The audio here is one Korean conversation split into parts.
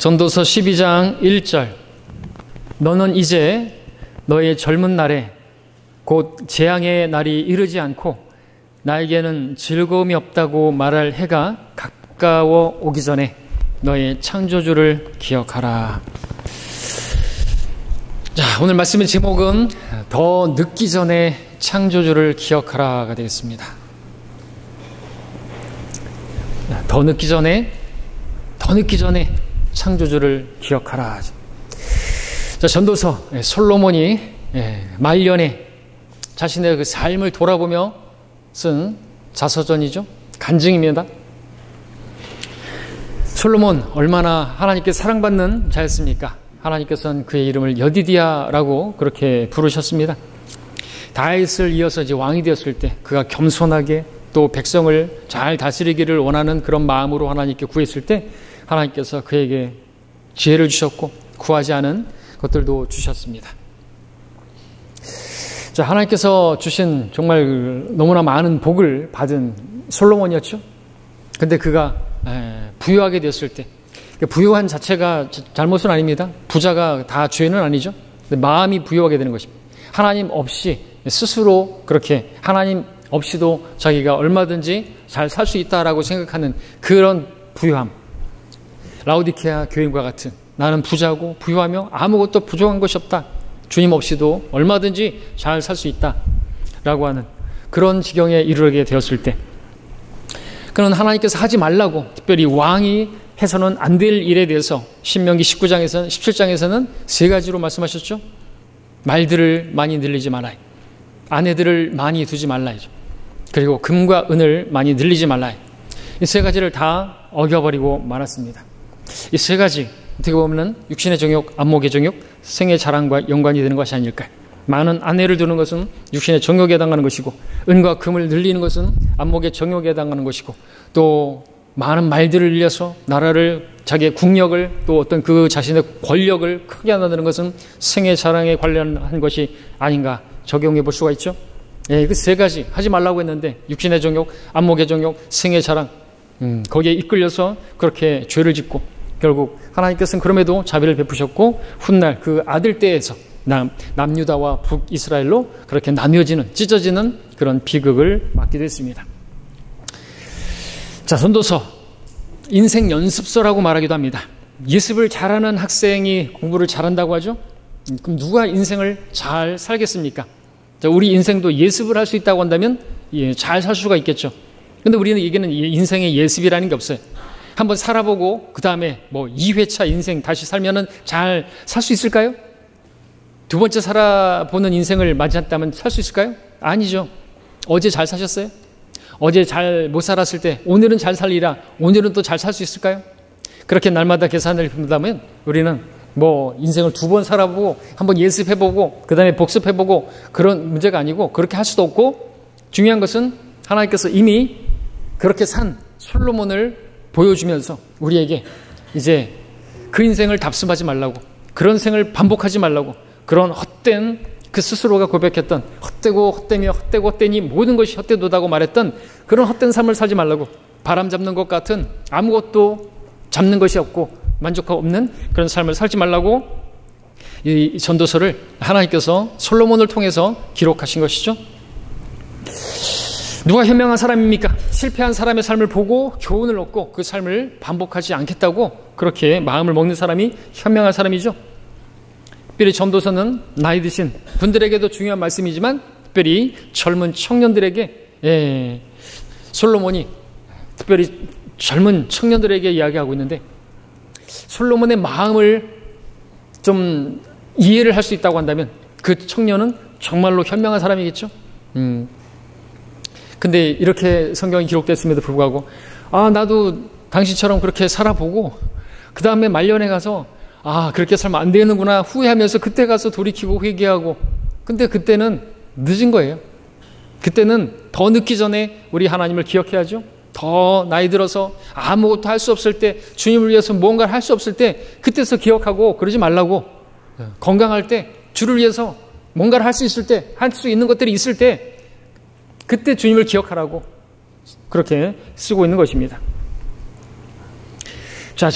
전도서 12장 1절. 너는 이제 너의 젊은 날에 곧 재앙의 날이 이르지 않고 나에게는 즐거움이 없다고 말할 해가 가까워 오기 전에 너의 창조주를 기억하라. 자, 오늘 말씀의 제목은 더 늦기 전에 창조주를 기억하라가 되겠습니다. 더 늦기 전에 창조주를 기억하라. 자, 전도서 솔로몬이 말년에 자신의 그 삶을 돌아보며 쓴 자서전이죠. 간증입니다. 솔로몬 얼마나 하나님께 사랑받는 자였습니까? 하나님께서는 그의 이름을 여디디야라고 그렇게 부르셨습니다. 다윗을 이어서 이제 왕이 되었을 때 그가 겸손하게 또 백성을 잘 다스리기를 원하는 그런 마음으로 하나님께 구했을 때 하나님께서 그에게 지혜를 주셨고 구하지 않은 것들도 주셨습니다. 자, 하나님께서 주신 정말 너무나 많은 복을 받은 솔로몬이었죠. 근데 그가 부유하게 되었을 때, 부유한 자체가 잘못은 아닙니다. 부자가 다 죄는 아니죠. 근데 마음이 부유하게 되는 것입니다. 하나님 없이 스스로 그렇게 하나님 없이도 자기가 얼마든지 잘 살 수 있다라고 생각하는 그런 부유함. 라오디케아 교인과 같은 나는 부자고 부유하며 아무것도 부족한 것이 없다. 주님 없이도 얼마든지 잘 살 수 있다라고 하는 그런 지경에 이르게 되었을 때 그는 하나님께서 하지 말라고 특별히 왕이 해서는 안 될 일에 대해서 신명기 19장에서는 17장에서는 세 가지로 말씀하셨죠. 말들을 많이 늘리지 말아요. 아내들을 많이 두지 말라야죠. 그리고 금과 은을 많이 늘리지 말라요. 이 세 가지를 다 어겨버리고 말았습니다. 이 세 가지 어떻게 보면 육신의 정욕, 안목의 정욕, 생의 자랑과 연관이 되는 것이 아닐까요? 많은 아내를 두는 것은 육신의 정욕에 해당하는 것이고 은과 금을 늘리는 것은 안목의 정욕에 해당하는 것이고 또 많은 말들을 늘려서 나라를 자기의 국력을 또 어떤 그 자신의 권력을 크게 한다는 것은 생의 자랑에 관련한 것이 아닌가 적용해 볼 수가 있죠. 그 세 가지 하지 말라고 했는데 육신의 정욕, 안목의 정욕, 생의 자랑 거기에 이끌려서 그렇게 죄를 짓고 결국 하나님께서는 그럼에도 자비를 베푸셨고 훗날 그 아들 떼에서 남유다와 북이스라엘로 그렇게 나뉘어지는 찢어지는 그런 비극을 맞게 됐습니다. 자, 전도서 인생 연습서라고 말하기도 합니다. 예습을 잘하는 학생이 공부를 잘한다고 하죠. 그럼 누가 인생을 잘 살겠습니까? 자, 우리 인생도 예습을 할 수 있다고 한다면 잘 살 수가 있겠죠. 근데 우리는 이게는 인생의 예습이라는 게 없어요. 한번 살아보고 그 다음에 2회차 인생 다시 살면은 잘 살 수 있을까요? 두 번째 살아보는 인생을 맞이했다면 살 수 있을까요? 아니죠. 어제 잘 사셨어요? 어제 잘 못 살았을 때 오늘은 잘 살리라. 오늘은 또 잘 살 수 있을까요? 그렇게 날마다 계산을 해본다면 우리는 인생을 두 번 살아보고 한번 예습해보고 그 다음에 복습해보고 그런 문제가 아니고 그렇게 할 수도 없고 중요한 것은 하나님께서 이미 그렇게 산 솔로몬을 보여주면서 우리에게 이제 그 인생을 답습하지 말라고 그런 생을 반복하지 말라고 그런 헛된 그 스스로가 고백했던 헛되고 헛되며 헛되고 헛되니 모든 것이 헛되도다고 말했던 그런 헛된 삶을 살지 말라고 바람 잡는 것 같은 아무것도 잡는 것이 없고 만족하고 없는 그런 삶을 살지 말라고 이 전도서를 하나님께서 솔로몬을 통해서 기록하신 것이죠. 누가 현명한 사람입니까? 실패한 사람의 삶을 보고 교훈을 얻고 그 삶을 반복하지 않겠다고 그렇게 마음을 먹는 사람이 현명한 사람이죠. 특별히 전도서는 나이 드신 분들에게도 중요한 말씀이지만 특별히 젊은 청년들에게 솔로몬이 특별히 젊은 청년들에게 이야기하고 있는데 솔로몬의 마음을 좀 이해를 할 수 있다고 한다면 그 청년은 정말로 현명한 사람이겠죠. 근데 이렇게 성경이 기록됐음에도 불구하고 나도 당신처럼 그렇게 살아보고 그 다음에 말년에 가서 그렇게 살면 안 되는구나 후회하면서 그때 가서 돌이키고 회개하고 근데 그때는 늦은 거예요. 그때는 더 늦기 전에 우리 하나님을 기억해야죠. 더 나이 들어서 아무것도 할 수 없을 때 주님을 위해서 뭔가를 할 수 없을 때 그때서 기억하고 그러지 말라고 건강할 때 주를 위해서 뭔가를 할 수 있을 때 할 수 있는 것들이 있을 때 그때 주님을 기억하라고 그렇게 쓰고 있는 것입니다. 자,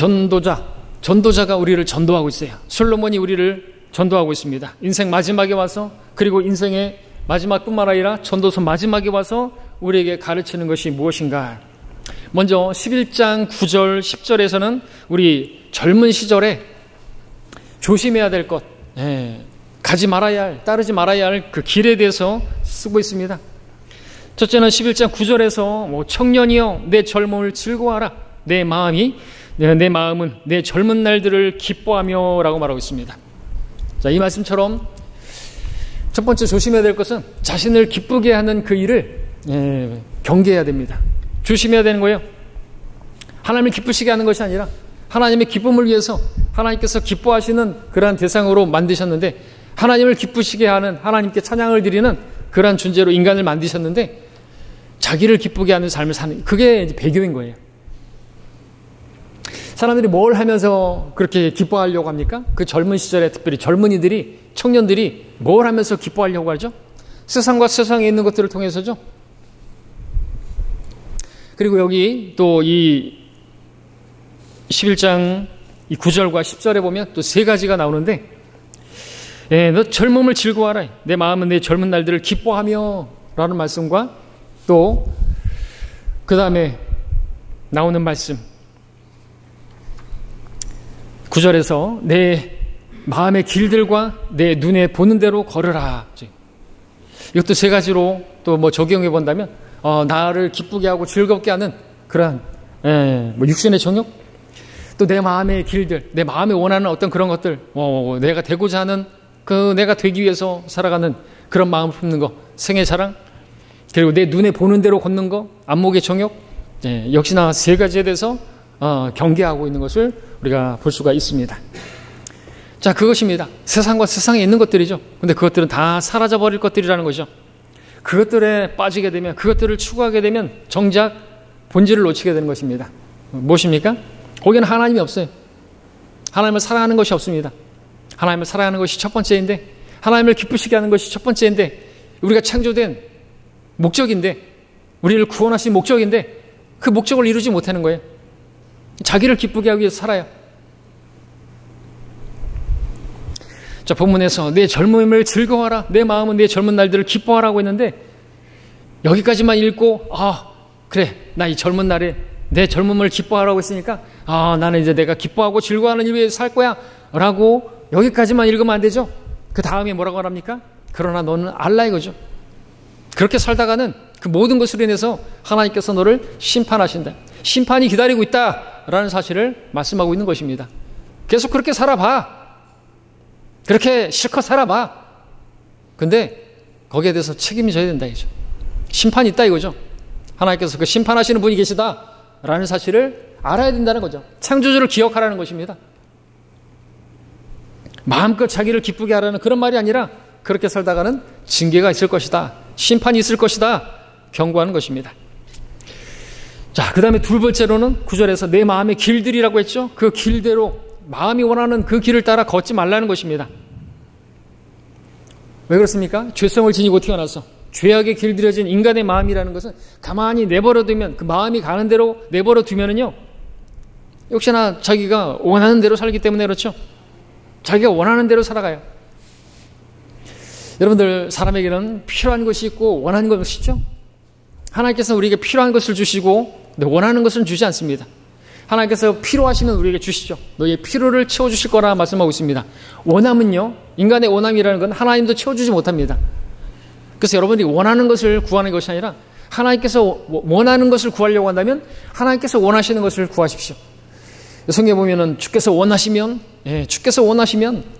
전도자가 우리를 전도하고 있어요. 솔로몬이 우리를 전도하고 있습니다. 인생 마지막에 와서, 그리고 인생의 마지막뿐만 아니라 전도서 마지막에 와서 우리에게 가르치는 것이 무엇인가. 먼저 11장 9절 10절에서는 우리 젊은 시절에 조심해야 될 것, 가지 말아야 할, 따르지 말아야 할 그 길에 대해서 쓰고 있습니다. 첫째는 11장 9절에서 청년이여 내 젊음을 즐거워하라. 내 마음은 내 젊은 날들을 기뻐하며 라고 말하고 있습니다. 자, 이 말씀처럼 첫 번째 조심해야 될 것은 자신을 기쁘게 하는 그 일을 경계해야 됩니다. 조심해야 되는 거예요. 하나님을 기쁘시게 하는 것이 아니라 하나님의 기쁨을 위해서 하나님께서 기뻐하시는 그러한 대상으로 만드셨는데, 하나님을 기쁘시게 하는, 하나님께 찬양을 드리는 그러한 존재로 인간을 만드셨는데 자기를 기쁘게 하는 삶을 사는, 그게 이제 배교인 거예요. 사람들이 뭘 하면서 그렇게 기뻐하려고 합니까? 그 젊은 시절에 특별히 젊은이들이, 청년들이 뭘 하면서 기뻐하려고 하죠? 세상과 세상에 있는 것들을 통해서죠. 그리고 여기 또 이 11장 이 9절과 10절에 보면 또 세 가지가 나오는데, 너 젊음을 즐거워하라. 내 마음은 내 젊은 날들을 기뻐하며 라는 말씀과, 또 그 다음에 나오는 말씀 9절에서 내 마음의 길들과 내 눈에 보는 대로 걸으라. 이것도 세 가지로 또 적용해 본다면 나를 기쁘게 하고 즐겁게 하는 그러한 육신의 정욕, 또 내 마음의 길들, 내 마음에 원하는 어떤 그런 것들, 내가 되고자 하는 그 내가 되기 위해서 살아가는 그런 마음을 품는 거, 생의 자랑, 그리고 내 눈에 보는 대로 걷는 거, 안목의 정욕, 역시나 세 가지에 대해서 경계하고 있는 것을 우리가 볼 수가 있습니다. 자, 그것입니다. 세상과 세상에 있는 것들이죠. 근데 그것들은 다 사라져버릴 것들이라는 거죠. 그것들에 빠지게 되면, 그것들을 추구하게 되면 정작 본질을 놓치게 되는 것입니다. 무엇입니까? 거기는 하나님이 없어요. 하나님을 사랑하는 것이 없습니다. 하나님을 사랑하는 것이 첫 번째인데, 하나님을 기쁘시게 하는 것이 첫 번째인데, 우리가 창조된 목적인데, 우리를 구원하신 목적인데 그 목적을 이루지 못하는 거예요. 자기를 기쁘게 하기 위해서 살아요. 자, 본문에서 내 젊음을 즐거워하라, 내 마음은 내 젊은 날들을 기뻐하라고 했는데, 여기까지만 읽고 그래, 나 이 젊은 날에 내 젊음을 기뻐하라고 했으니까 나는 이제 내가 기뻐하고 즐거워하는 일 위해서 살 거야 라고 여기까지만 읽으면 안 되죠. 그 다음에 뭐라고 합니까? 그러나 너는 알라 이거죠. 그렇게 살다가는 그 모든 것으로 인해서 하나님께서 너를 심판하신다, 심판이 기다리고 있다라는 사실을 말씀하고 있는 것입니다. 계속 그렇게 살아봐, 그렇게 실컷 살아봐. 근데 거기에 대해서 책임이 져야 된다 이거죠. 심판이 있다 이거죠. 하나님께서 그 심판하시는 분이 계시다라는 사실을 알아야 된다는 거죠. 창조주를 기억하라는 것입니다. 마음껏 자기를 기쁘게 하라는 그런 말이 아니라, 그렇게 살다가는 징계가 있을 것이다, 심판이 있을 것이다 경고하는 것입니다. 자, 그 다음에 두 번째로는 9절에서 내 마음의 길들이라고 했죠. 그 길대로, 마음이 원하는 그 길을 따라 걷지 말라는 것입니다. 왜 그렇습니까? 죄성을 지니고 태어나서 죄악에 길들여진 인간의 마음이라는 것은 가만히 내버려두면, 그 마음이 가는 대로 내버려두면은요, 역시나 자기가 원하는 대로 살기 때문에 그렇죠. 자기가 원하는 대로 살아가요. 여러분들, 사람에게는 필요한 것이 있고 원하는 것이 있죠. 하나님께서 우리에게 필요한 것을 주시고 원하는 것은 주지 않습니다. 하나님께서 필요하시면 우리에게 주시죠. 너희의 필요를 채워주실 거라 말씀하고 있습니다. 원함은요, 인간의 원함이라는 건 하나님도 채워주지 못합니다. 그래서 여러분들이 원하는 것을 구하는 것이 아니라, 하나님께서 원하는 것을 구하려고 한다면 하나님께서 원하시는 것을 구하십시오. 성경에 보면은 주께서 원하시면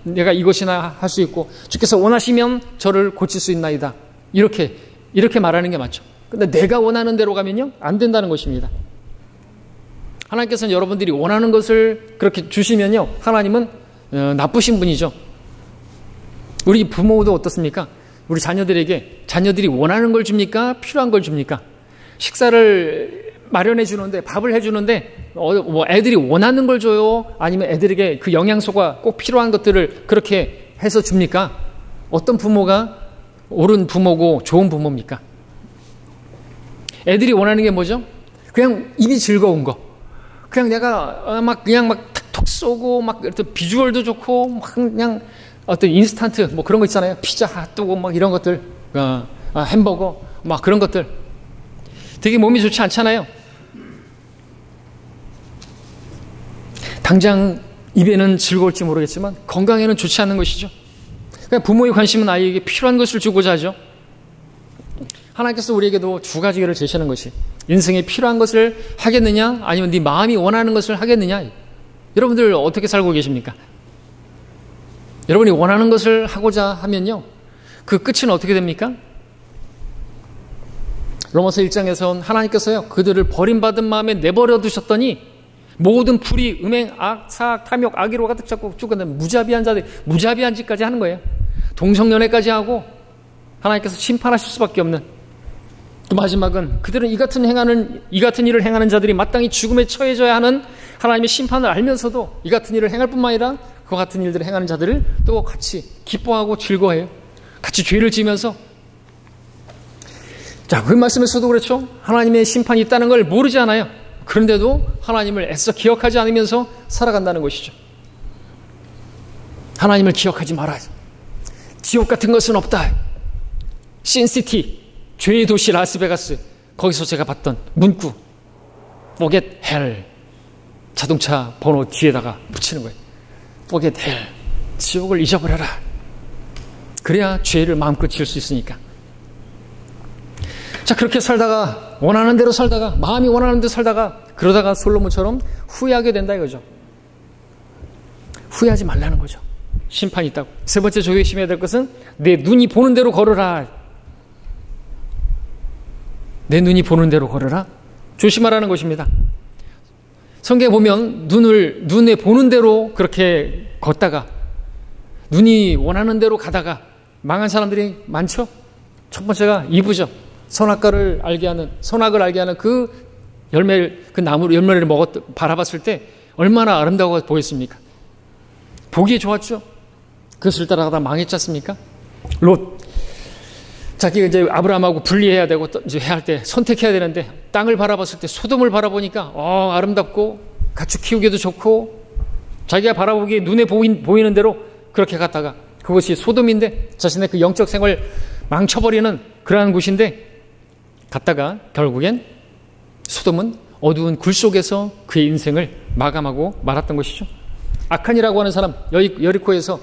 내가 이것이나 할 수 있고, 주께서 원하시면 저를 고칠 수 있나이다, 이렇게 말하는 게 맞죠. 근데 내가 원하는 대로 가면요, 안 된다는 것입니다. 하나님께서는 여러분들이 원하는 것을 그렇게 주시면요, 하나님은 나쁘신 분이죠. 우리 부모도 어떻습니까? 우리 자녀들이 원하는 걸 줍니까? 필요한 걸 줍니까? 식사를 마련해 주는데, 밥을 해 주는데 애들이 원하는 걸 줘요? 아니면 애들에게 그 영양소가 꼭 필요한 것들을 그렇게 해서 줍니까? 어떤 부모가 옳은 부모고 좋은 부모입니까? 애들이 원하는 게 뭐죠? 그냥 입이 즐거운 거, 그냥 내가 막 톡 쏘고 막 어떤 비주얼도 좋고 막 그냥 어떤 인스턴트 뭐 그런 거 있잖아요. 피자, 핫도그 막 이런 것들, 햄버거 막 그런 것들 되게 몸이 좋지 않잖아요. 당장 입에는 즐거울지 모르겠지만 건강에는 좋지 않는 것이죠. 그러니까 부모의 관심은 아이에게 필요한 것을 주고자 하죠. 하나님께서 우리에게도 두 가지를 제시하는 것이 인생에 필요한 것을 하겠느냐 아니면 네 마음이 원하는 것을 하겠느냐. 여러분들 어떻게 살고 계십니까? 여러분이 원하는 것을 하고자 하면요, 그 끝은 어떻게 됩니까? 로마서 1장에서는 하나님께서요 그들을 버림받은 마음에 내버려 두셨더니 모든 불의, 음행, 악, 사악, 탐욕, 악의로 가득 잡고 쭉 가는 무자비한 자들이 무자비한 짓까지 하는 거예요. 동성연애까지 하고 하나님께서 심판하실 수밖에 없는. 또 마지막은 그들은 이 같은 일을 행하는 자들이 마땅히 죽음에 처해져야 하는 하나님의 심판을 알면서도 이 같은 일을 행할 뿐만 아니라 그 같은 일들을 행하는 자들을 또 같이 기뻐하고 즐거워해요. 같이 죄를 지면서. 자, 그 말씀에서도 그렇죠. 하나님의 심판이 있다는 걸 모르지 않아요. 그런데도 하나님을 애써 기억하지 않으면서 살아간다는 것이죠. 하나님을 기억하지 말아요. 지옥 같은 것은 없다. 신시티, 죄의 도시 라스베가스, 거기서 제가 봤던 문구 Forget Hell, 자동차 번호 뒤에다가 붙이는 거예요. Forget Hell, 지옥을 잊어버려라. 그래야 죄를 마음껏 지을 수 있으니까. 자, 그렇게 살다가 원하는 대로 살다가 마음이 원하는 대로 살다가 그러다가 솔로몬처럼 후회하게 된다 이거죠. 후회하지 말라는 거죠. 심판이 있다고. 세 번째 조심해야 될 것은 내 눈이 보는 대로 걸어라. 내 눈이 보는 대로 걸어라. 조심하라는 것입니다. 성경에 보면 눈에 보는 대로 그렇게 걷다가 눈이 원하는 대로 가다가 망한 사람들이 많죠. 첫 번째가 이브죠. 선악을 알게 하는 그 열매를, 그 나무 열매를 바라봤을 때 얼마나 아름다워 보였습니까? 보기에 좋았죠. 그것을 따라가다 망했지 않습니까? 롯, 자기가 이제 아브라함하고 분리해야 되고 이제 해야 할 때 선택해야 되는데 땅을 바라봤을 때 소돔을 바라보니까 아름답고 가축 키우기도 좋고 자기가 바라보기에 눈에 보이는 대로 그렇게 갔다가 그것이 소돔인데 자신의 그 영적 생활을 망쳐버리는 그러한 곳인데 갔다가 결국엔 소돔은 어두운 굴 속에서 그의 인생을 마감하고 말았던 것이죠. 아칸이라고 하는 사람, 여리코에서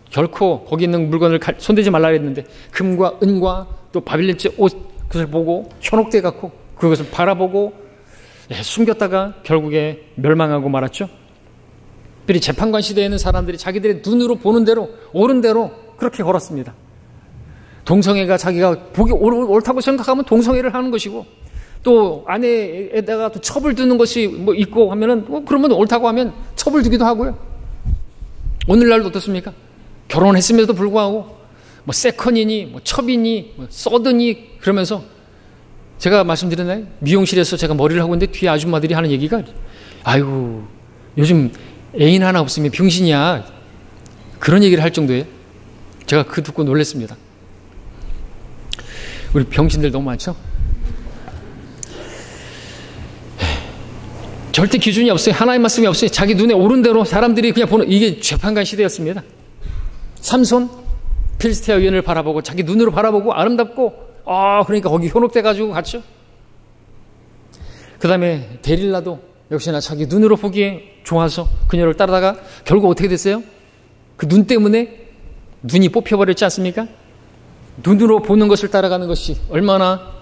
결코 거기 있는 물건을 손대지 말라 했는데 금과 은과 또 바빌론제 옷, 그것을 보고 현혹돼 갖고 그것을 바라보고 숨겼다가 결국에 멸망하고 말았죠. 특별히 재판관 시대에 있는 사람들이 자기들의 눈으로 보는 대로 옳은 대로 그렇게 걸었습니다. 동성애가 자기가 보기 옳다고 생각하면 동성애를 하는 것이고 또 아내에다가 또 첩을 두는 것이 뭐 있고 하면은 그러면 옳다고 하면 첩을 두기도 하고요. 오늘날도 어떻습니까? 결혼했음에도 불구하고 뭐 세컨이니 뭐 첩이니 뭐 서드니 그러면서 제가 말씀드렸나요? 미용실에서 제가 머리를 하고 있는데 뒤에 아줌마들이 하는 얘기가 아이고 요즘 애인 하나 없으면 병신이야 그런 얘기를 할 정도예요. 제가 그거 듣고 놀랐습니다. 우리 병신들 너무 많죠? 절대 기준이 없어요. 하나의 말씀이 없어요. 자기 눈에 오른 대로 사람들이 그냥 보는 이게 재판관 시대였습니다. 삼손 필스티아 의원을 바라보고 자기 눈으로 바라보고 아름답고 그러니까 거기 현혹돼 가지고 갔죠. 그 다음에 데릴라도 역시나 자기 눈으로 보기에 좋아서 그녀를 따라다가 결국 어떻게 됐어요? 그 눈 때문에 눈이 뽑혀버렸지 않습니까? 눈으로 보는 것을 따라가는 것이 얼마나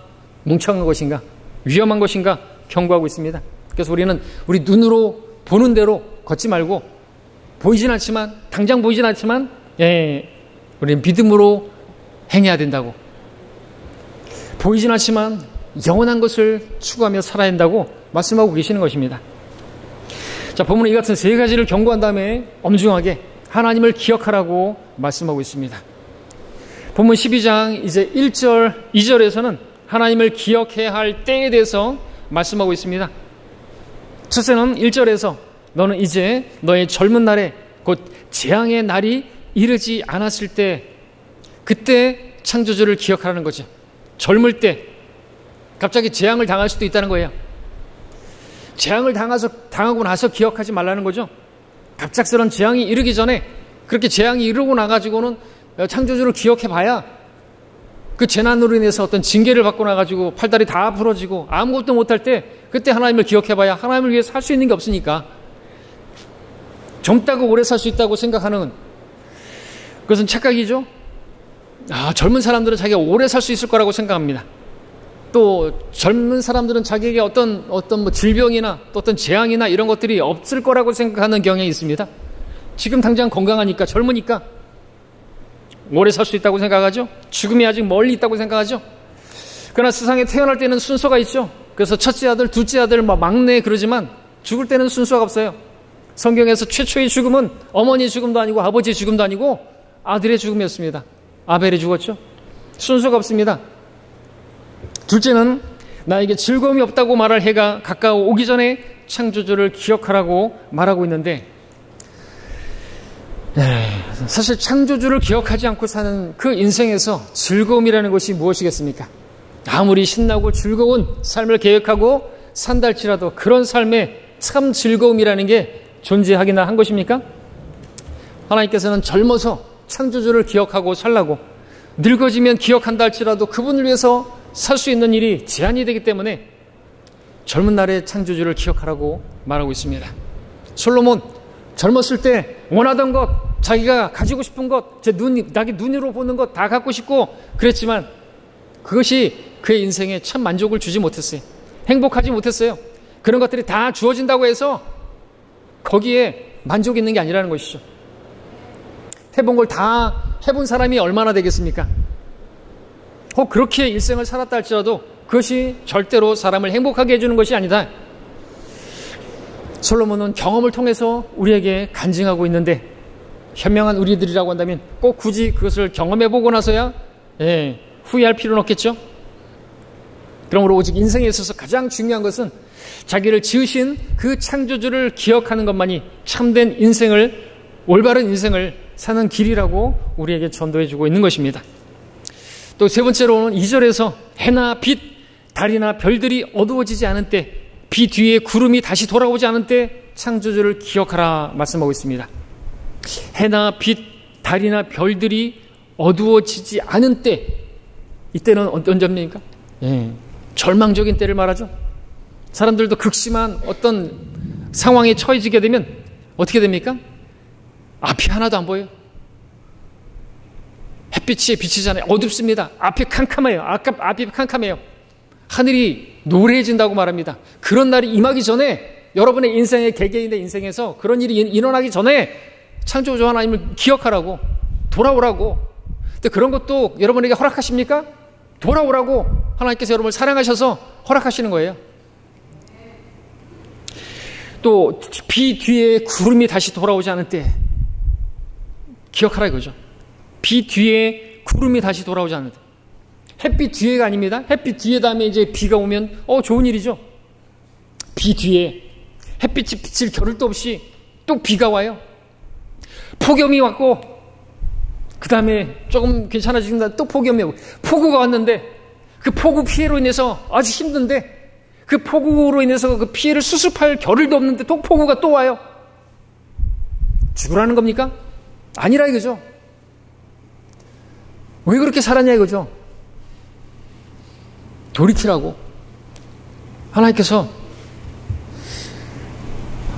뭉청한 것인가, 위험한 것인가 경고하고 있습니다. 그래서 우리는 우리 눈으로 보는 대로 걷지 말고 보이진 않지만 당장 보이진 않지만 우리는 믿음으로 행해야 된다고. 보이진 않지만 영원한 것을 추구하며 살아야 한다고 말씀하고 계시는 것입니다. 자, 본문은 이 같은 세 가지를 경고한 다음에 엄중하게 하나님을 기억하라고 말씀하고 있습니다. 본문 12장 이제 1절, 2절에서는 하나님을 기억해야 할 때에 대해서 말씀하고 있습니다. 첫째는 1절에서 너는 이제 너의 젊은 날에 곧 재앙의 날이 이르지 않았을 때 그때 창조주를 기억하라는 거죠. 젊을 때 갑자기 재앙을 당할 수도 있다는 거예요. 재앙을 당하고 나서 기억하지 말라는 거죠. 갑작스런 재앙이 이르기 전에, 그렇게 재앙이 이르고 나가지고는 창조주를 기억해봐야 그 재난으로 인해서 어떤 징계를 받고 나가지고 팔다리 다 부러지고 아무것도 못할 때, 그때 하나님을 기억해봐야 하나님을 위해서 할 수 있는 게 없으니까, 젊다고 오래 살 수 있다고 생각하는 그것은 착각이죠. 젊은 사람들은 자기가 오래 살 수 있을 거라고 생각합니다. 또 젊은 사람들은 자기에게 어떤 뭐 질병이나 또 어떤 재앙이나 이런 것들이 없을 거라고 생각하는 경향이 있습니다. 지금 당장 건강하니까, 젊으니까 오래 살 수 있다고 생각하죠. 죽음이 아직 멀리 있다고 생각하죠. 그러나 세상에 태어날 때는 순서가 있죠. 그래서 첫째 아들, 둘째 아들, 막내 그러지만 죽을 때는 순서가 없어요. 성경에서 최초의 죽음은 어머니의 죽음도 아니고 아버지의 죽음도 아니고 아들의 죽음이었습니다. 아벨이 죽었죠. 순서가 없습니다. 둘째는 나에게 즐거움이 없다고 말할 해가 가까워 오기 전에 창조주를 기억하라고 말하고 있는데, 사실 창조주를 기억하지 않고 사는 그 인생에서 즐거움이라는 것이 무엇이겠습니까? 아무리 신나고 즐거운 삶을 계획하고 산다 할지라도 그런 삶에 참 즐거움이라는 게 존재하기나 한 것입니까? 하나님께서는 젊어서 창조주를 기억하고 살라고, 늙어지면 기억한다 할지라도 그분을 위해서 살 수 있는 일이 제한이 되기 때문에 젊은 날에 창조주를 기억하라고 말하고 있습니다. 솔로몬 젊었을 때 원하던 것, 자기가 가지고 싶은 것, 자기 눈으로 보는 것 다 갖고 싶고 그랬지만 그것이 그의 인생에 참 만족을 주지 못했어요. 행복하지 못했어요. 그런 것들이 다 주어진다고 해서 거기에 만족이 있는 게 아니라는 것이죠. 해본 걸 다 해본 사람이 얼마나 되겠습니까? 혹 그렇게 일생을 살았다 할지라도 그것이 절대로 사람을 행복하게 해주는 것이 아니다. 솔로몬은 경험을 통해서 우리에게 간증하고 있는데, 현명한 우리들이라고 한다면 꼭 굳이 그것을 경험해보고 나서야 후회할 필요는 없겠죠. 그러므로 오직 인생에 있어서 가장 중요한 것은 자기를 지으신 그 창조주를 기억하는 것만이 참된 인생을, 올바른 인생을 사는 길이라고 우리에게 전도해주고 있는 것입니다. 또 세 번째로는 2절에서 해나 빛, 달이나 별들이 어두워지지 않은 때, 비 뒤에 구름이 다시 돌아오지 않은 때 창조주를 기억하라 말씀하고 있습니다. 해나 빛, 달이나 별들이 어두워지지 않은 때, 이때는 어떤 점입니까? 절망적인 때를 말하죠. 사람들도 극심한 어떤 상황에 처해지게 되면 어떻게 됩니까? 앞이 하나도 안 보여요. 햇빛이 비치잖아요. 어둡습니다. 앞이 캄캄해요. 앞이 캄캄해요. 하늘이 노래해진다고 말합니다. 그런 날이 임하기 전에, 여러분의 인생의 개개인의 인생에서 그런 일이 일어나기 전에 창조주 하나님을 기억하라고, 돌아오라고. 근데 그런 것도 여러분에게 허락하십니까? 돌아오라고 하나님께서 여러분을 사랑하셔서 허락하시는 거예요. 또 비 뒤에 구름이 다시 돌아오지 않을 때 기억하라 이거죠. 비 뒤에 구름이 다시 돌아오지 않을 때. 햇빛 뒤에가 아닙니다. 햇빛 뒤에 다음에 이제 비가 오면 좋은 일이죠. 비 뒤에 햇빛이 비칠 겨를도 없이 또 비가 와요. 폭염이 왔고 그 다음에 조금 괜찮아진다, 또 폭염이 오고, 폭우가 왔는데 그 폭우 피해로 인해서 아주 힘든데, 그 폭우로 인해서 그 피해를 수습할 겨를도 없는데 또 폭우가 또 와요. 죽으라는 겁니까? 아니라 이거죠. 왜 그렇게 살았냐 이거죠. 돌이키라고 하나님께서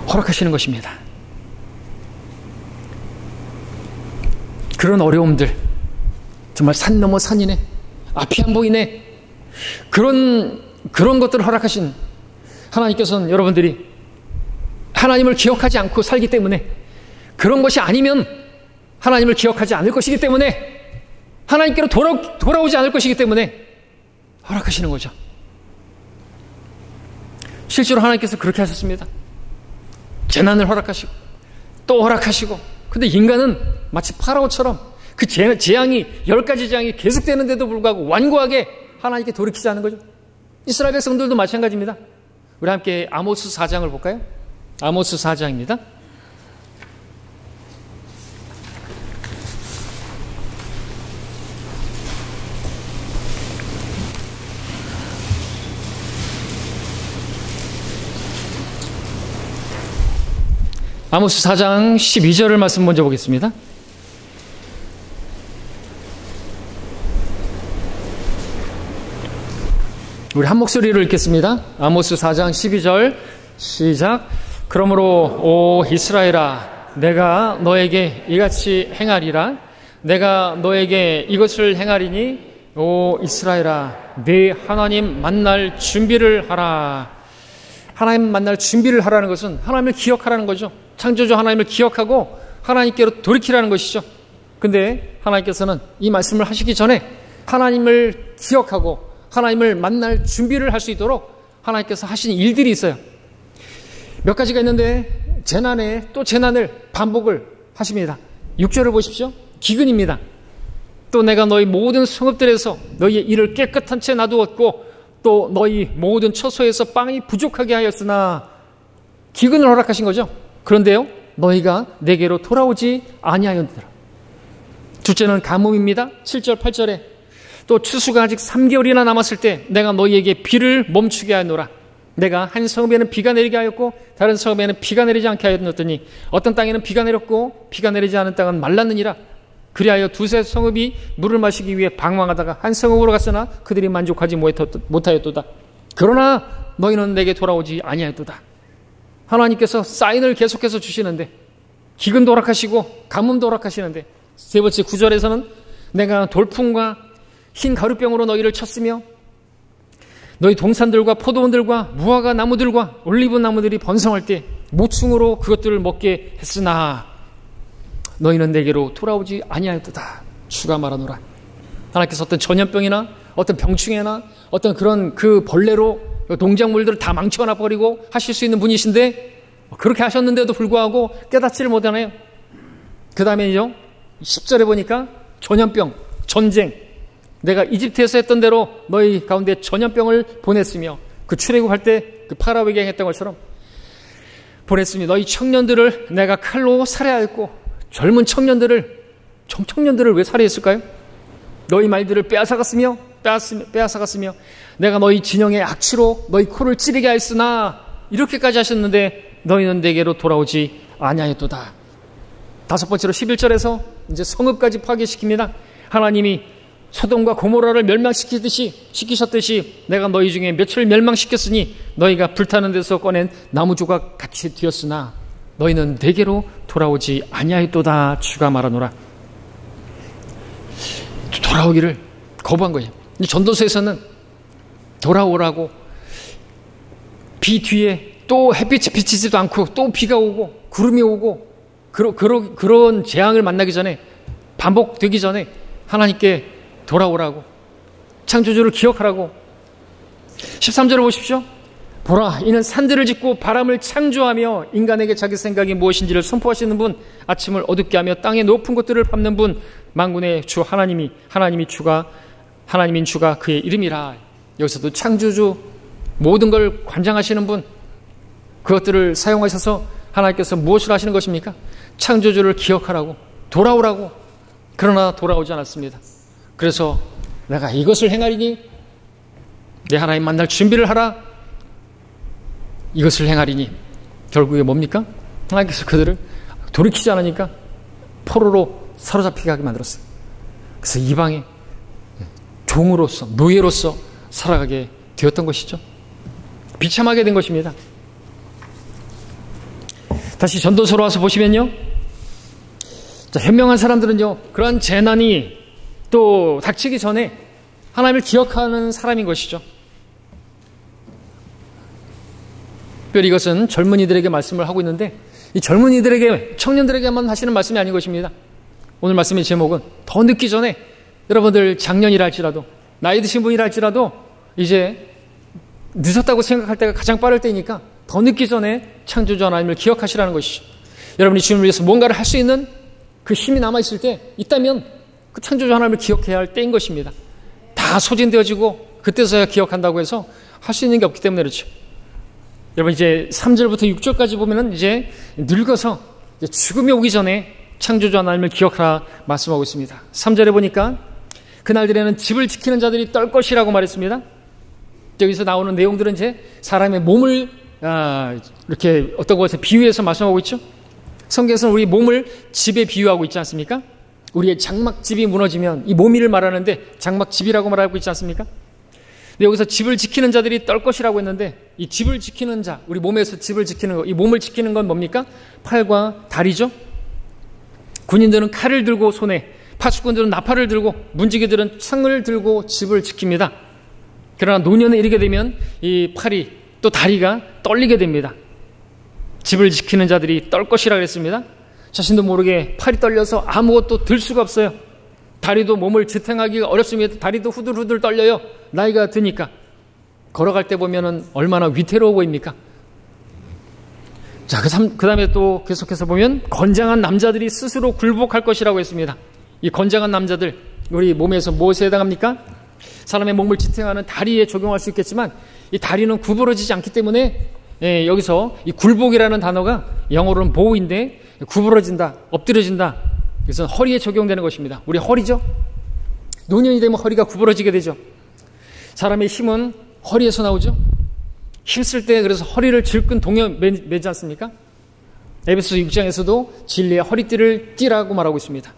허락하시는 것입니다. 그런 어려움들, 정말 산 넘어 산이네, 앞이 안 보이네, 그런 것들을 허락하신 하나님께서는 여러분들이 하나님을 기억하지 않고 살기 때문에, 그런 것이 아니면 하나님을 기억하지 않을 것이기 때문에, 하나님께로 돌아오지 않을 것이기 때문에 허락하시는 거죠. 실제로 하나님께서 그렇게 하셨습니다. 재난을 허락하시고 또 허락하시고, 근데 인간은 마치 파라오처럼 그 재앙이, 10가지 재앙이 계속되는데도 불구하고 완고하게 하나님께 돌이키지 않은 거죠. 이스라엘 백성들도 마찬가지입니다. 우리 함께 아모스 4장을 볼까요? 아모스 4장입니다. 아모스 4장 12절을 말씀 먼저 보겠습니다. 우리 한 목소리로 읽겠습니다. 아모스 4장 12절 시작. 그러므로 오 이스라엘아, 내가 너에게 이같이 행하리라. 내가 너에게 이것을 행하리니 오 이스라엘아, 네 하나님 만날 준비를 하라. 하나님 만날 준비를 하라는 것은 하나님을 기억하라는 거죠. 창조주 하나님을 기억하고 하나님께로 돌이키라는 것이죠. 근데 하나님께서는 이 말씀을 하시기 전에 하나님을 기억하고 하나님을 만날 준비를 할 수 있도록 하나님께서 하신 일들이 있어요. 몇 가지가 있는데 재난에 또 재난을 반복을 하십니다. 6절을 보십시오. 기근입니다. 또 내가 너희 모든 성읍들에서 너희의 이를 깨끗한 채 놔두었고 또 너희 모든 처소에서 빵이 부족하게 하였으나 기근을 허락하신 거죠. 그런데요, 너희가 내게로 돌아오지 아니하였더라. 둘째는 가뭄입니다. 7절 8절에 또 추수가 아직 3개월이나 남았을 때 내가 너희에게 비를 멈추게 하노라. 내가 한 성읍에는 비가 내리게 하였고 다른 성읍에는 비가 내리지 않게 하였더니 어떤 땅에는 비가 내렸고 비가 내리지 않은 땅은 말랐느니라. 그리하여 두세 성읍이 물을 마시기 위해 방황하다가 한 성읍으로 갔으나 그들이 만족하지 못하였도다. 그러나 너희는 내게 돌아오지 아니하였도다. 하나님께서 사인을 계속해서 주시는데 기근도 허락하시고 가뭄도 허락하시는데 세 번째 9절에서는 내가 돌풍과 흰 가루병으로 너희를 쳤으며 너희 동산들과 포도원들과 무화과 나무들과 올리브 나무들이 번성할 때 모충으로 그것들을 먹게 했으나 너희는 내게로 돌아오지 아니하였도다. 주가 말하노라. 하나님께서 어떤 전염병이나 어떤 병충해나 어떤 그런 그 벌레로 농작물들을 다 망쳐놔 버리고 하실 수 있는 분이신데 그렇게 하셨는데도 불구하고 깨닫지를 못하네요. 그 다음에요 10절에 보니까 전염병, 전쟁, 내가 이집트에서 했던 대로 너희 가운데 전염병을 보냈으며 그 출애굽할 때 그 파라오에게 했던 것처럼 보냈으며 너희 청년들을 내가 칼로 살해하였고 젊은 청년들을 왜 살해했을까요? 너희 말들을 빼앗아갔으며 내가 너희 진영의 악취로 너희 코를 찌르게 하였으나 이렇게까지 하셨는데 너희는 내게로 돌아오지 아니하였도다. 다섯 번째로 11절에서 이제 성읍까지 파괴시킵니다. 하나님이 소돔과 고모라를 멸망시키셨듯이 내가 너희 중에 몇을 멸망시켰으니 너희가 불타는 데서 꺼낸 나무 조각 같이 되었으나 너희는 내게로 돌아오지 아니하였도다. 주가 말하노라. 돌아오기를 거부한 거예요. 전도서에서는 돌아오라고 비 뒤에 또 햇빛이 비치지도 않고 또 비가 오고 구름이 오고 그런 재앙을 만나기 전에 반복되기 전에 하나님께 돌아오라고 창조주를 기억하라고 13절을 보십시오. 보라, 이는 산들을 짓고 바람을 창조하며 인간에게 자기 생각이 무엇인지를 선포하시는 분, 아침을 어둡게 하며 땅의 높은 곳들을 밟는 분, 만군의 주 하나님인 주가 그의 이름이라. 여기서도 창조주 모든 걸 관장하시는 분, 그것들을 사용하셔서 하나님께서 무엇을 하시는 것입니까? 창조주를 기억하라고, 돌아오라고. 그러나 돌아오지 않았습니다. 그래서 내가 이것을 행하리니 내 하나님 만날 준비를 하라. 이것을 행하리니 결국에 뭡니까? 하나님께서 그들을 돌이키지 않으니까 포로로 사로잡히게 하게 만들었어요. 그래서 이방의 종으로서 노예로서 살아가게 되었던 것이죠. 비참하게 된 것입니다. 다시 전도서로 와서 보시면요, 자, 현명한 사람들은요 그러한 재난이 또 닥치기 전에 하나님을 기억하는 사람인 것이죠. 특별히 이것은 젊은이들에게 말씀을 하고 있는데 이 젊은이들에게, 청년들에게만 하시는 말씀이 아닌 것입니다. 오늘 말씀의 제목은 더 늦기 전에 여러분들 작년이라 할지라도 나이 드신 분이라 할지라도 이제 늦었다고 생각할 때가 가장 빠를 때이니까 더 늦기 전에 창조주 하나님을 기억하시라는 것이죠. 여러분이 주님을 위해서 뭔가를 할 수 있는 그 힘이 남아있을 때 있다면 그 창조주 하나님을 기억해야 할 때인 것입니다. 다 소진되어지고 그때서야 기억한다고 해서 할 수 있는 게 없기 때문에 그렇죠. 여러분 이제 3절부터 6절까지 보면은 이제 늙어서 이제 죽음이 오기 전에 창조주 하나님을 기억하라 말씀하고 있습니다. 3절에 보니까 그날들에는 집을 지키는 자들이 떨 것이라고 말했습니다. 여기서 나오는 내용들은 이제 사람의 몸을 이렇게 어떤 것에 비유해서 말씀하고 있죠. 성경에서는 우리 몸을 집에 비유하고 있지 않습니까? 우리의 장막집이 무너지면 이 몸이를 말하는데 장막집이라고 말하고 있지 않습니까? 근데 여기서 집을 지키는 자들이 떨 것이라고 했는데 이 집을 지키는 자, 우리 몸에서 집을 지키는 거, 이 몸을 지키는 건 뭡니까? 팔과 다리죠. 군인들은 칼을 들고 손에, 파수꾼들은 나팔을 들고, 문지기들은 창을 들고 집을 지킵니다. 그러나 노년에 이르게 되면 이 팔이 또 다리가 떨리게 됩니다. 집을 지키는 자들이 떨 것이라 그랬습니다. 자신도 모르게 팔이 떨려서 아무것도 들 수가 없어요. 다리도 몸을 지탱하기가 어렵습니다. 다리도 후들후들 떨려요. 나이가 드니까. 걸어갈 때 보면은 얼마나 위태로워 보입니까? 자, 그 다음에 또 계속해서 보면 건장한 남자들이 스스로 굴복할 것이라고 했습니다. 이 건장한 남자들, 우리 몸에서 무엇에 해당합니까? 사람의 몸을 지탱하는 다리에 적용할 수 있겠지만 이 다리는 구부러지지 않기 때문에 여기서 이 굴복이라는 단어가 영어로는 bow인데 구부러진다, 엎드려진다. 그래서 허리에 적용되는 것입니다. 우리 허리죠? 노년이 되면 허리가 구부러지게 되죠. 사람의 힘은 허리에서 나오죠. 힘쓸 때 그래서 허리를 질끈 동여 매지 않습니까? 에베소 6장에서도 진리의 허리띠를 띠라고 말하고 있습니다.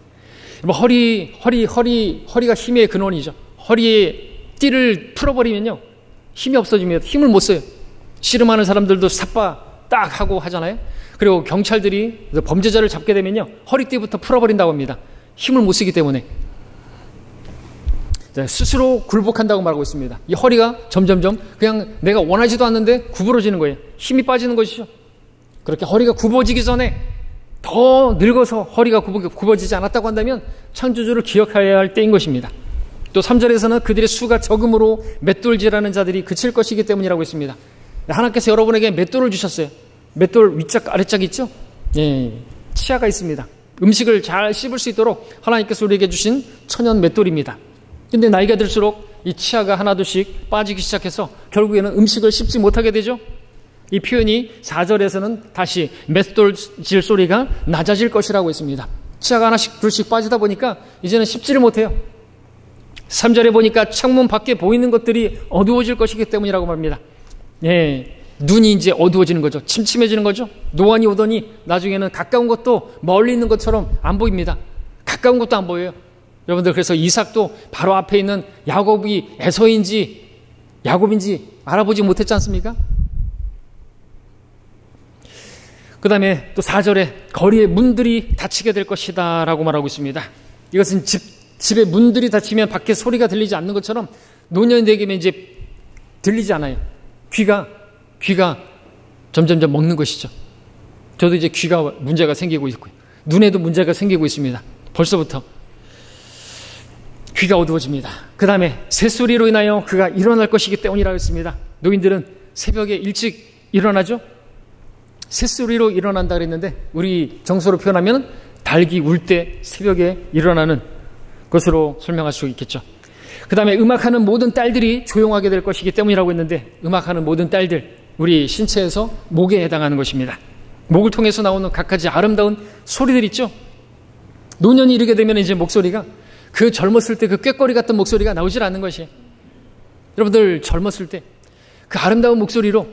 허리가 힘의 근원이죠. 허리에 띠를 풀어버리면요, 힘이 없어집니다. 힘을 못 써요. 씨름하는 사람들도 삿바 딱 하고 하잖아요. 그리고 경찰들이 범죄자를 잡게 되면요, 허리띠부터 풀어버린다고 합니다. 힘을 못 쓰기 때문에. 스스로 굴복한다고 말하고 있습니다. 이 허리가 점점점 그냥 내가 원하지도 않는데 구부러지는 거예요. 힘이 빠지는 것이죠. 그렇게 허리가 굽어지기 전에 더 늙어서 허리가 굽어지지 않았다고 한다면 창조주를 기억해야 할 때인 것입니다. 또 3절에서는 그들의 수가 적음으로 맷돌질하는 자들이 그칠 것이기 때문이라고 했습니다. 하나님께서 여러분에게 맷돌을 주셨어요. 맷돌 윗짝 아래짝 있죠? 예, 치아가 있습니다. 음식을 잘 씹을 수 있도록 하나님께서 우리에게 주신 천연 맷돌입니다. 근데 나이가 들수록 이 치아가 하나둘씩 빠지기 시작해서 결국에는 음식을 씹지 못하게 되죠. 이 표현이 4절에서는 다시 맷돌질 소리가 낮아질 것이라고 했습니다. 치아가 하나씩 둘씩 빠지다 보니까 이제는 씹지를 못해요. 3절에 보니까 창문 밖에 보이는 것들이 어두워질 것이기 때문이라고 말합니다. 예, 눈이 이제 어두워지는 거죠. 침침해지는 거죠. 노안이 오더니 나중에는 가까운 것도 멀리 있는 것처럼 안 보입니다. 가까운 것도 안 보여요. 여러분들, 그래서 이삭도 바로 앞에 있는 야곱이 에서인지 야곱인지 알아보지 못했지 않습니까? 그 다음에 또 4절에 거리의 문들이 닫히게 될 것이다 라고 말하고 있습니다. 이것은 집의 문들이 닫히면 밖에 소리가 들리지 않는 것처럼 노년이 되면 이제 들리지 않아요. 귀가 점점점 먹는 것이죠. 저도 이제 귀가 문제가 생기고 있고요. 눈에도 문제가 생기고 있습니다. 벌써부터. 귀가 어두워집니다. 그 다음에 새소리로 인하여 그가 일어날 것이기 때문이라고 했습니다. 노인들은 새벽에 일찍 일어나죠. 새소리로 일어난다 그랬는데 우리 정서로 표현하면 닭이 울 때 새벽에 일어나는 것으로 설명할 수 있겠죠. 그 다음에 음악하는 모든 딸들이 조용하게 될 것이기 때문이라고 했는데 음악하는 모든 딸들, 우리 신체에서 목에 해당하는 것입니다. 목을 통해서 나오는 각가지 아름다운 소리들 있죠. 노년이 이르게 되면 이제 목소리가 그 젊었을 때 그 꾀꼬리 같은 목소리가 나오질 않는 것이에요. 여러분들 젊었을 때 그 아름다운 목소리로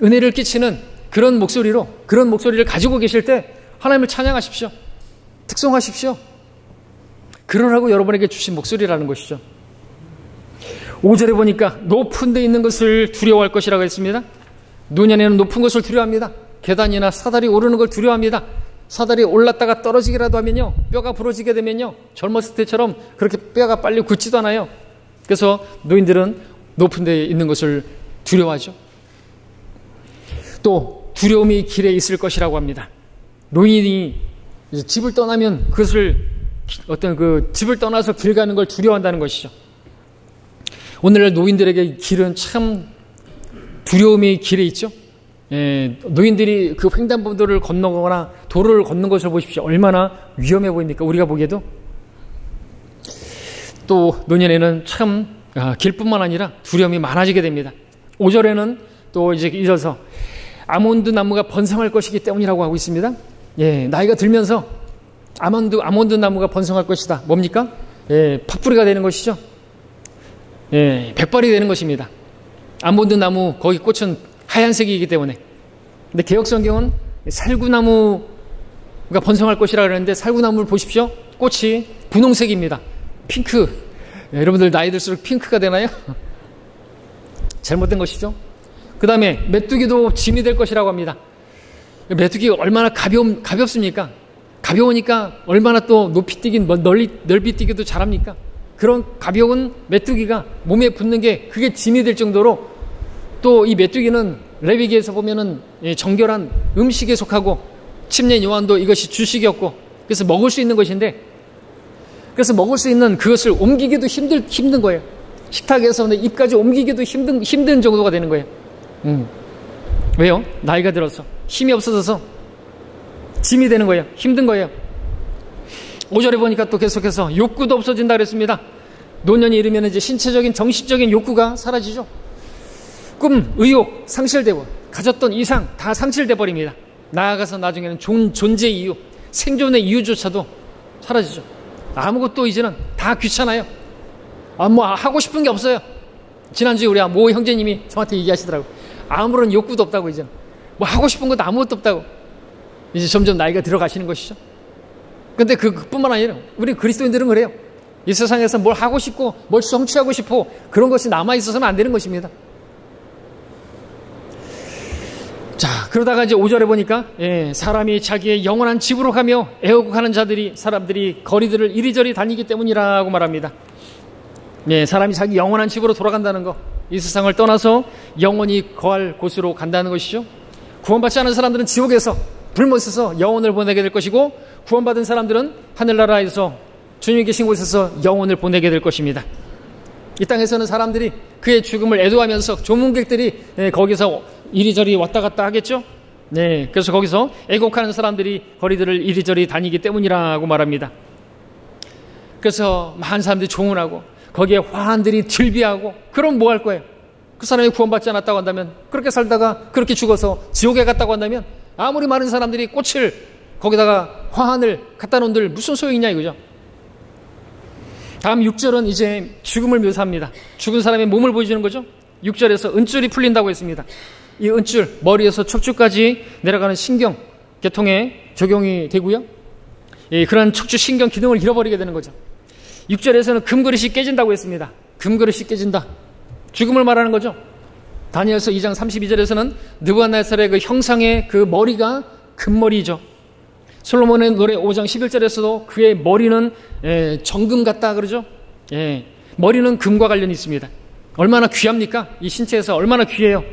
은혜를 끼치는 그런 목소리를 가지고 계실 때 하나님을 찬양하십시오. 특송하십시오. 그러라고 여러분에게 주신 목소리라는 것이죠. 5절에 보니까 높은 데 있는 것을 두려워할 것이라고 했습니다. 노년에는 높은 것을 두려워합니다. 계단이나 사다리 오르는 걸 두려워합니다. 사다리 올랐다가 떨어지기라도 하면요, 뼈가 부러지게 되면요, 젊었을 때처럼 그렇게 뼈가 빨리 굳지도 않아요. 그래서 노인들은 높은 데 있는 것을 두려워하죠. 또 두려움이 길에 있을 것이라고 합니다. 노인이 이제 집을 떠나면 집을 떠나서 길 가는 걸 두려워한다는 것이죠. 오늘날 노인들에게 길은 참 두려움이 길에 있죠. 예, 노인들이 그 횡단보도를 건너거나 도로를 걷는 것을 보십시오. 얼마나 위험해 보입니까? 우리가 보기에도. 또 노년에는 참 길뿐만 아니라 두려움이 많아지게 됩니다. 5절에는 또 이제 이어서 아몬드 나무가 번성할 것이기 때문이라고 하고 있습니다. 예, 나이가 들면서 아몬드 나무가 번성할 것이다. 뭡니까? 예, 팥뿌리가 되는 것이죠. 예, 백발이 되는 것입니다. 아몬드 나무 거기 꽃은 하얀색이기 때문에. 근데 개혁성경은 살구나무 그러니까 번성할 것이라 그랬는데 살구나무를 보십시오. 꽃이 분홍색입니다. 핑크. 여러분들 나이 들수록 핑크가 되나요? 잘못된 것이죠. 그 다음에 메뚜기도 짐이 될 것이라고 합니다. 메뚜기가 얼마나 가볍습니까? 가벼우니까 얼마나 또 높이 뛰긴 넓이 뛰기도 잘합니까? 그런 가벼운 메뚜기가 몸에 붙는 게 그게 짐이 될 정도로 또 이 메뚜기는 레위기에서 보면은 정결한 음식에 속하고 침례 요한도 이것이 주식이었고 그래서 먹을 수 있는 것인데 그래서 먹을 수 있는 그것을 옮기기도 힘든 거예요. 식탁에서 입까지 옮기기도 힘든 정도가 되는 거예요. 왜요? 나이가 들어서 힘이 없어져서 짐이 되는 거예요. 힘든 거예요. 5절에 보니까 또 계속해서 욕구도 없어진다 그랬습니다. 노년이 이르면 이제 신체적인 정신적인 욕구가 사라지죠. 꿈, 의욕 상실되고 가졌던 이상 다 상실돼 버립니다. 나아가서 나중에는 존재의 이유, 생존의 이유조차도 사라지죠. 아무것도 이제는 다 귀찮아요. 뭐 하고 싶은 게 없어요. 지난주에 우리 모 형제님이 저한테 얘기하시더라고요. 아무런 욕구도 없다고 이제는. 뭐 하고 싶은 것도 아무것도 없다고. 이제 점점 나이가 들어가시는 것이죠. 근데 그뿐만 아니라 우리 그리스도인들은 그래요. 이 세상에서 뭘 하고 싶고 뭘 성취하고 싶고 그런 것이 남아있어서는 안 되는 것입니다. 자, 그러다가 이제 5절에 보니까 사람이 자기의 영원한 집으로 가며 애호국하는 사람들이 거리들을 이리저리 다니기 때문이라고 말합니다. 사람이 자기 영원한 집으로 돌아간다는 거, 이 세상을 떠나서 영원히 거할 곳으로 간다는 것이죠. 구원받지 않은 사람들은 지옥에서 불못에서 영혼을 보내게 될 것이고 구원받은 사람들은 하늘나라에서 주님이 계신 곳에서 영혼을 보내게 될 것입니다. 이 땅에서는 사람들이 그의 죽음을 애도하면서 조문객들이 거기서 이리저리 왔다 갔다 하겠죠. 그래서 거기서 애곡하는 사람들이 거리들을 이리저리 다니기 때문이라고 말합니다. 그래서 많은 사람들이 조문하고 거기에 화환들이 즐비하고 그럼 뭐 할 거예요? 그 사람이 구원받지 않았다고 한다면, 그렇게 살다가 그렇게 죽어서 지옥에 갔다고 한다면 아무리 많은 사람들이 꽃을 거기다가 화환을 갖다 놓은들 무슨 소용이냐 이거죠. 다음 6절은 이제 죽음을 묘사합니다. 죽은 사람의 몸을 보여주는 거죠. 6절에서 은줄이 풀린다고 했습니다. 이 은줄, 머리에서 척추까지 내려가는 신경, 계통에 적용이 되고요. 그런 척추 신경 기능을 잃어버리게 되는 거죠. 6절에서는 금그릇이 깨진다고 했습니다. 금그릇이 깨진다. 죽음을 말하는 거죠. 다니엘서 2장 32절에서는 느부갓네살의 그 형상의 그 머리가 금머리죠. 솔로몬의 노래 5장 11절에서도 그의 머리는 정금 같다 그러죠. 머리는 금과 관련이 있습니다. 얼마나 귀합니까? 이 신체에서 얼마나 귀해요.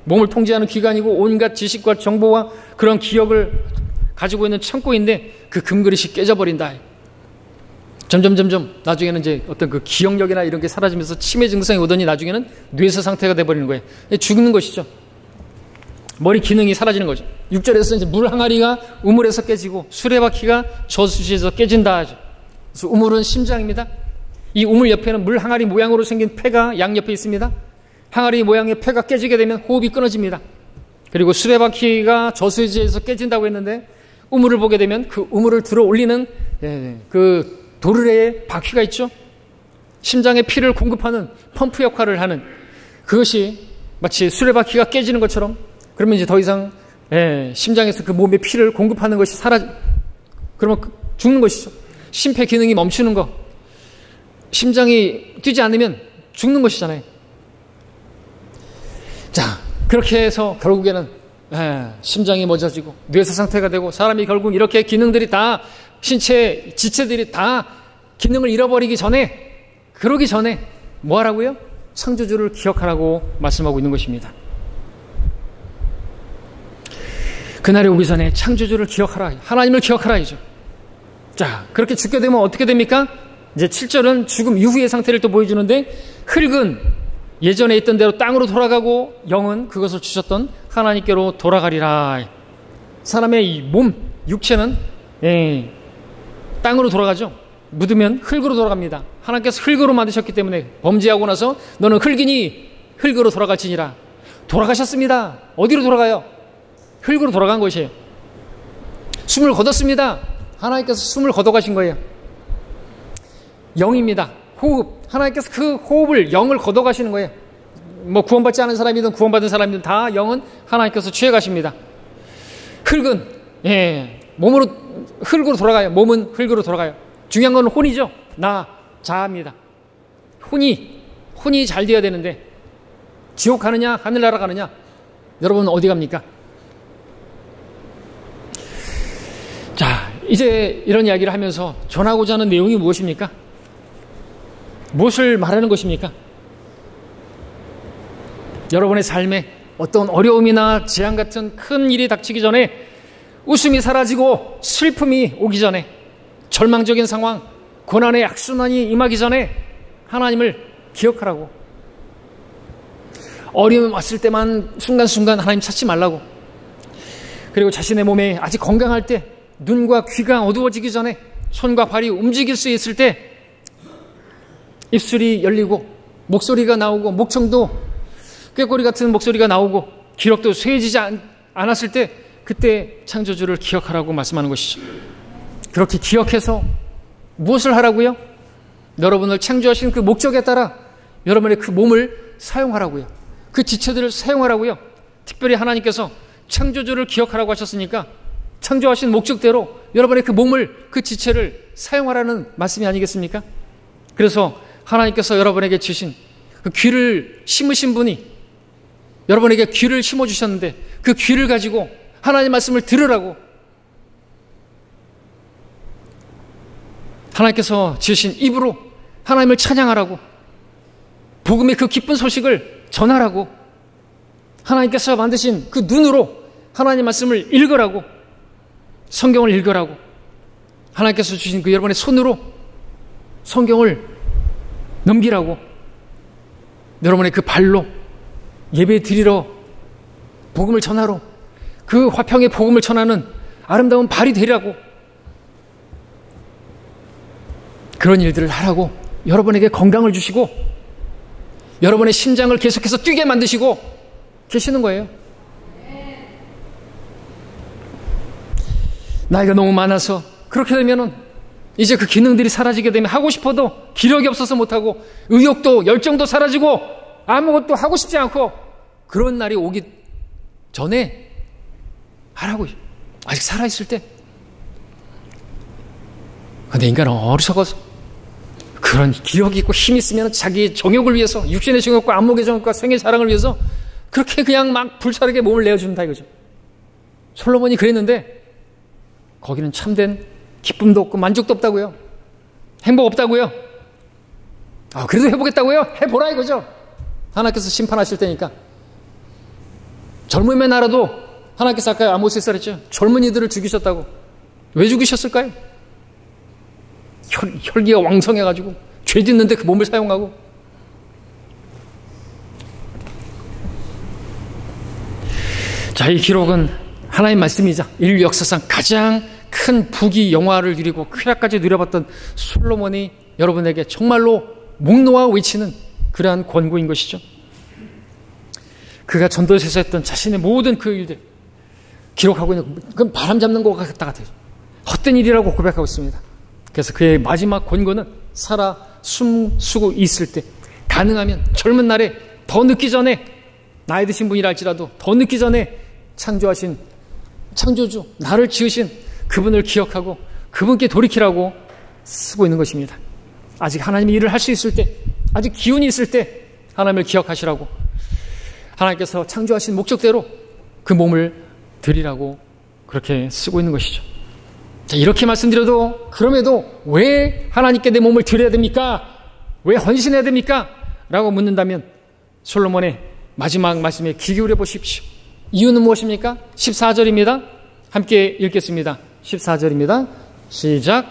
몸을 통제하는 기관이고 온갖 지식과 정보와 그런 기억을 가지고 있는 창고인데 그 금그릇이 깨져버린다. 점점 나중에는 이제 어떤 그 기억력이나 이런 게 사라지면서 치매 증상이 오더니 나중에는 뇌세 상태가 돼버리는 거예요. 죽는 것이죠. 머리 기능이 사라지는 거죠. 6절에서 이제 물 항아리가 우물에서 깨지고 수레바퀴가 저수지에서 깨진다 하죠. 그래서 우물은 심장입니다. 이 우물 옆에는 물 항아리 모양으로 생긴 폐가 양옆에 있습니다. 항아리 모양의 폐가 깨지게 되면 호흡이 끊어집니다. 그리고 수레바퀴가 저수지에서 깨진다고 했는데 우물을 보게 되면 그 우물을 들어 올리는 그 도르래의 바퀴가 있죠. 심장에 피를 공급하는 펌프 역할을 하는 그것이 마치 수레바퀴가 깨지는 것처럼 그러면 이제 더 이상 심장에서 그 몸에 피를 공급하는 것이 그러면 죽는 것이죠. 심폐 기능이 멈추는 거. 심장이 뛰지 않으면 죽는 것이잖아요. 자, 그렇게 해서 결국에는 심장이 멎어지고 뇌세 상태가 되고 사람이 결국 이렇게 기능들이 다 신체 지체들이 다 기능을 잃어버리기 전에 그러기 전에 뭐 하라고요? 창조주를 기억하라고 말씀하고 있는 것입니다. 그날이 오기 전에 창조주를 기억하라, 하나님을 기억하라이죠. 자, 그렇게 죽게 되면 어떻게 됩니까? 이제 7절은 죽음 이후의 상태를 또 보여주는데 흙은 예전에 있던 대로 땅으로 돌아가고 영은 그것을 주셨던 하나님께로 돌아가리라. 사람의 이 몸, 육체는 땅으로 돌아가죠. 묻으면 흙으로 돌아갑니다. 하나님께서 흙으로 만드셨기 때문에 범죄하고 나서 너는 흙이니 흙으로 돌아갈지니라. 돌아가셨습니다. 어디로 돌아가요? 흙으로 돌아간 것이에요. 숨을 거뒀습니다. 하나님께서 숨을 거둬가신 거예요. 영입니다. 호흡. 하나님께서 그 호흡을 영을 거둬가시는 거예요. 뭐 구원받지 않은 사람이든 구원받은 사람이든 다 영은 하나님께서 취해가십니다. 흙은 몸으로 흙으로 돌아가요. 몸은 흙으로 돌아가요. 중요한 건 혼이죠. 나 자아입니다. 혼이 잘 돼야 되는데 지옥 가느냐 하늘나라 가느냐, 여러분 어디 갑니까? 자, 이제 이런 이야기를 하면서 전하고자 하는 내용이 무엇입니까? 무엇을 말하는 것입니까? 여러분의 삶에 어떤 어려움이나 재앙 같은 큰 일이 닥치기 전에, 웃음이 사라지고 슬픔이 오기 전에, 절망적인 상황, 고난의 악순환이 임하기 전에 하나님을 기억하라고. 어려움이 왔을 때만 순간순간 하나님 찾지 말라고. 그리고 자신의 몸에 아직 건강할 때, 눈과 귀가 어두워지기 전에, 손과 발이 움직일 수 있을 때, 입술이 열리고 목소리가 나오고 목청도 꾀꼬리 같은 목소리가 나오고 기력도 쇠해지지 않았을 때, 그때 창조주를 기억하라고 말씀하는 것이죠. 그렇게 기억해서 무엇을 하라고요? 여러분을 창조하신 그 목적에 따라 여러분의 그 몸을 사용하라고요. 그 지체들을 사용하라고요. 특별히 하나님께서 창조주를 기억하라고 하셨으니까 창조하신 목적대로 여러분의 그 몸을, 그 지체를 사용하라는 말씀이 아니겠습니까? 그래서 하나님께서 여러분에게 주신 그 귀를 심으신 분이 여러분에게 귀를 심어주셨는데, 그 귀를 가지고 하나님 말씀을 들으라고, 하나님께서 지으신 입으로 하나님을 찬양하라고, 복음의 그 기쁜 소식을 전하라고, 하나님께서 만드신 그 눈으로 하나님 말씀을 읽으라고, 성경을 읽으라고, 하나님께서 주신 그 여러분의 손으로 성경을 넘기라고, 여러분의 그 발로 예배 드리러, 복음을 전하러, 그 화평의 복음을 전하는 아름다운 발이 되라고, 그런 일들을 하라고 여러분에게 건강을 주시고 여러분의 심장을 계속해서 뛰게 만드시고 계시는 거예요. 나이가 너무 많아서 그렇게 되면은 이제 그 기능들이 사라지게 되면 하고 싶어도 기력이 없어서 못하고, 의욕도 열정도 사라지고 아무것도 하고 싶지 않고, 그런 날이 오기 전에 하라고. 아직 살아있을 때. 근데 인간은 어리석어서 그런 기력이 있고 힘이 있으면 자기 정욕을 위해서, 육신의 정욕과 안목의 정욕과 생의 자랑을 위해서 그렇게 그냥 막 불사르게 몸을 내어준다 이거죠. 솔로몬이 그랬는데 거기는 참된 기쁨도 없고 만족도 없다고요. 행복 없다고요. 그래도 해보겠다고요? 해보라 이거죠. 하나님께서 심판하실 때니까. 젊음의 나라도 하나님께서 아까 아모스에서 그랬죠. 젊은이들을 죽이셨다고. 왜 죽이셨을까요? 혈기가 왕성해가지고 죄 짓는데 그 몸을 사용하고. 자, 이 기록은 하나님 말씀이자 인류 역사상 가장 큰 부귀 영화를 누리고 쾌락까지 누려봤던 솔로몬이 여러분에게 정말로 목 놓아 외치는 그러한 권고인 것이죠. 그가 전도서에서 했던 자신의 모든 그 일들 기록하고 있는, 그건 바람 잡는 것 같아요. 헛된 일이라고 고백하고 있습니다. 그래서 그의 마지막 권고는 살아 숨쉬고 있을 때, 가능하면 젊은 날에 더 늦기 전에, 나이 드신 분이라 할지라도 더 늦기 전에 창조하신 창조주, 나를 지으신 그분을 기억하고 그분께 돌이키라고 쓰고 있는 것입니다. 아직 하나님이 일을 할 수 있을 때, 아직 기운이 있을 때 하나님을 기억하시라고, 하나님께서 창조하신 목적대로 그 몸을 드리라고 그렇게 쓰고 있는 것이죠. 자, 이렇게 말씀드려도 그럼에도 왜 하나님께 내 몸을 드려야 됩니까? 왜 헌신해야 됩니까? 라고 묻는다면 솔로몬의 마지막 말씀에 귀 기울여 보십시오. 이유는 무엇입니까? 14절입니다. 함께 읽겠습니다. 14절입니다. 시작.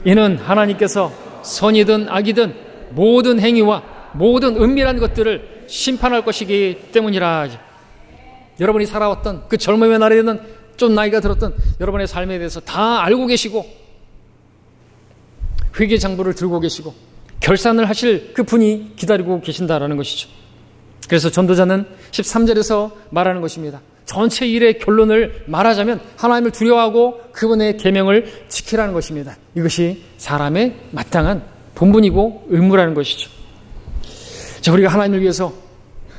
이는 하나님께서 선이든 악이든 모든 행위와 모든 은밀한 것들을 심판할 것이기 때문이라. 여러분이 살아왔던 그 젊음의 날에는 좀 나이가 들었던 여러분의 삶에 대해서 다 알고 계시고 회개장부를 들고 계시고 결산을 하실 그 분이 기다리고 계신다라는 것이죠. 그래서 전도자는 13절에서 말하는 것입니다. 전체 일의 결론을 말하자면 하나님을 두려워하고 그분의 계명을 지키라는 것입니다. 이것이 사람의 마땅한 본분이고 의무라는 것이죠. 자, 우리가 하나님을 위해서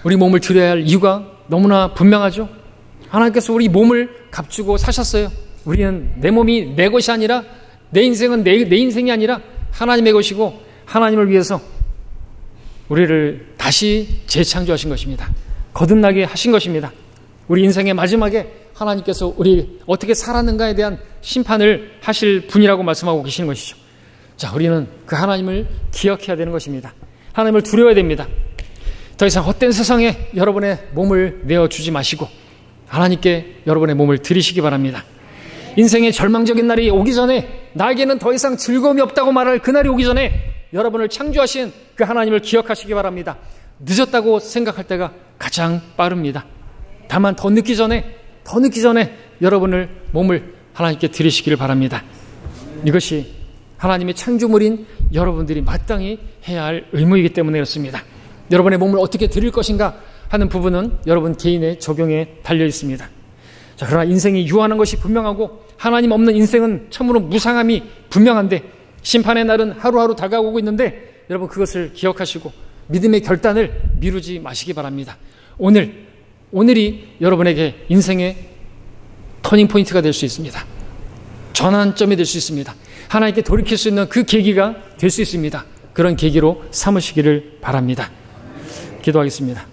우리 몸을 드려야 할 이유가 너무나 분명하죠. 하나님께서 우리 몸을 값주고 사셨어요. 우리는 내 몸이 내 것이 아니라, 내 인생은 내 인생이 아니라 하나님의 것이고, 하나님을 위해서 우리를 다시 재창조하신 것입니다. 거듭나게 하신 것입니다. 우리 인생의 마지막에 하나님께서 우리 어떻게 살았는가에 대한 심판을 하실 분이라고 말씀하고 계시는 것이죠. 자, 우리는 그 하나님을 기억해야 되는 것입니다. 하나님을 두려워야 됩니다. 더 이상 헛된 세상에 여러분의 몸을 내어주지 마시고 하나님께 여러분의 몸을 드리시기 바랍니다. 인생의 절망적인 날이 오기 전에, 나에게는 더 이상 즐거움이 없다고 말할 그날이 오기 전에 여러분을 창조하신 그 하나님을 기억하시기 바랍니다. 늦었다고 생각할 때가 가장 빠릅니다. 다만 더 늦기 전에 여러분을 몸을 하나님께 드리시기를 바랍니다. 이것이 하나님의 창조물인 여러분들이 마땅히 해야 할 의무이기 때문에 그렇습니다. 여러분의 몸을 어떻게 드릴 것인가 하는 부분은 여러분 개인의 적용에 달려 있습니다. 자, 그러나 인생이 유한한 것이 분명하고 하나님 없는 인생은 참으로 무상함이 분명한데, 심판의 날은 하루하루 다가오고 있는데 여러분 그것을 기억하시고 믿음의 결단을 미루지 마시기 바랍니다. 오늘이 여러분에게 인생의 터닝포인트가 될 수 있습니다. 전환점이 될 수 있습니다. 하나님께 돌이킬 수 있는 그 계기가 될 수 있습니다. 그런 계기로 삼으시기를 바랍니다. 기도하겠습니다.